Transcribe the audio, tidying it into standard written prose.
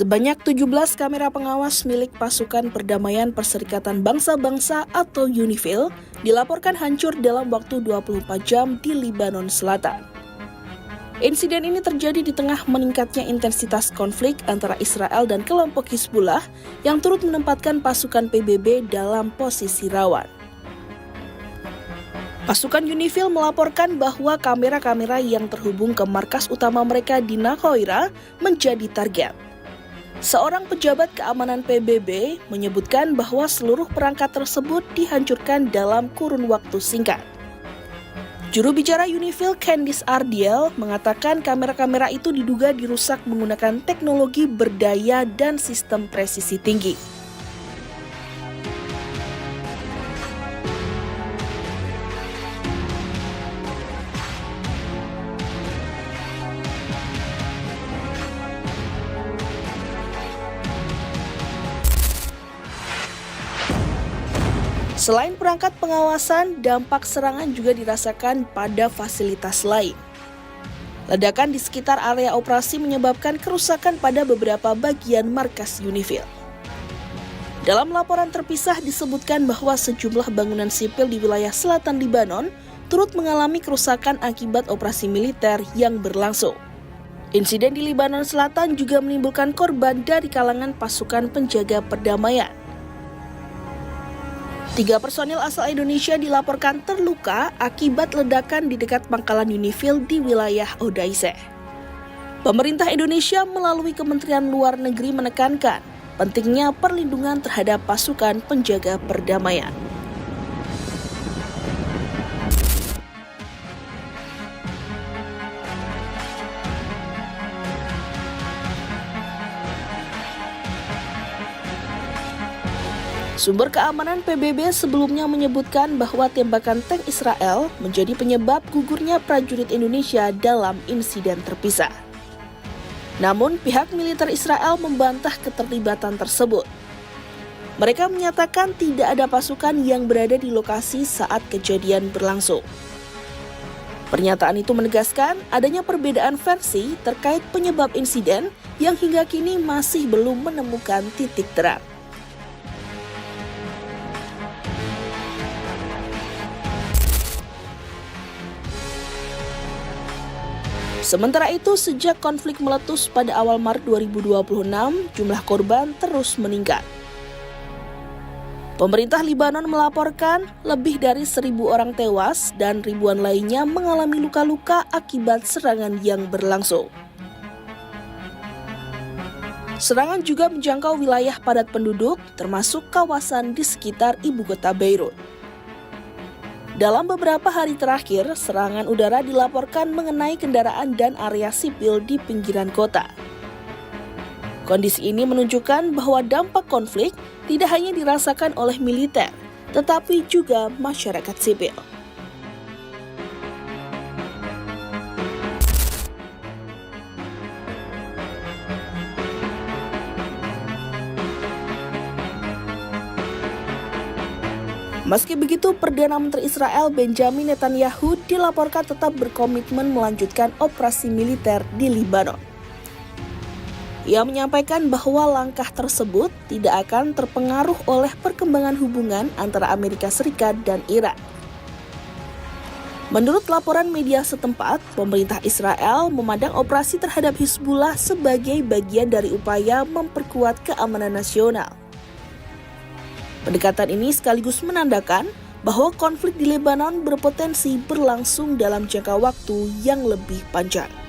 Sebanyak 17 kamera pengawas milik Pasukan Perdamaian Perserikatan Bangsa-Bangsa atau UNIFIL dilaporkan hancur dalam waktu 24 jam di Lebanon Selatan. Insiden ini terjadi di tengah meningkatnya intensitas konflik antara Israel dan kelompok Hizbullah yang turut menempatkan pasukan PBB dalam posisi rawan. Pasukan UNIFIL melaporkan bahwa kamera-kamera yang terhubung ke markas utama mereka di Naqoira menjadi target. Seorang pejabat keamanan PBB menyebutkan bahwa seluruh perangkat tersebut dihancurkan dalam kurun waktu singkat. Juru bicara UNIFIL Candice Ardiel mengatakan kamera-kamera itu diduga dirusak menggunakan teknologi berdaya dan sistem presisi tinggi. Selain perangkat pengawasan, dampak serangan juga dirasakan pada fasilitas lain. Ledakan di sekitar area operasi menyebabkan kerusakan pada beberapa bagian markas UNIFIL. Dalam laporan terpisah disebutkan bahwa sejumlah bangunan sipil di wilayah selatan Lebanon turut mengalami kerusakan akibat operasi militer yang berlangsung. Insiden di Lebanon Selatan juga menimbulkan korban dari kalangan pasukan penjaga perdamaian. 3 personil asal Indonesia dilaporkan terluka akibat ledakan di dekat pangkalan UNIFIL di wilayah Odaiseh. Pemerintah Indonesia melalui Kementerian Luar Negeri menekankan pentingnya perlindungan terhadap pasukan penjaga perdamaian. Sumber keamanan PBB sebelumnya menyebutkan bahwa tembakan tank Israel menjadi penyebab gugurnya prajurit Indonesia dalam insiden terpisah. Namun, pihak militer Israel membantah keterlibatan tersebut. Mereka menyatakan tidak ada pasukan yang berada di lokasi saat kejadian berlangsung. Pernyataan itu menegaskan adanya perbedaan versi terkait penyebab insiden yang hingga kini masih belum menemukan titik terang. Sementara itu, sejak konflik meletus pada awal Maret 2026, jumlah korban terus meningkat. Pemerintah Lebanon melaporkan lebih dari 1.000 orang tewas dan ribuan lainnya mengalami luka-luka akibat serangan yang berlangsung. Serangan juga menjangkau wilayah padat penduduk, termasuk kawasan di sekitar ibu kota Beirut. Dalam beberapa hari terakhir, serangan udara dilaporkan mengenai kendaraan dan area sipil di pinggiran kota. Kondisi ini menunjukkan bahwa dampak konflik tidak hanya dirasakan oleh militer, tetapi juga masyarakat sipil. Meski begitu, Perdana Menteri Israel Benjamin Netanyahu dilaporkan tetap berkomitmen melanjutkan operasi militer di Lebanon. Ia menyampaikan bahwa langkah tersebut tidak akan terpengaruh oleh perkembangan hubungan antara Amerika Serikat dan Iran. Menurut laporan media setempat, pemerintah Israel memandang operasi terhadap Hizbullah sebagai bagian dari upaya memperkuat keamanan nasional. Pendekatan ini sekaligus menandakan bahwa konflik di Lebanon berpotensi berlangsung dalam jangka waktu yang lebih panjang.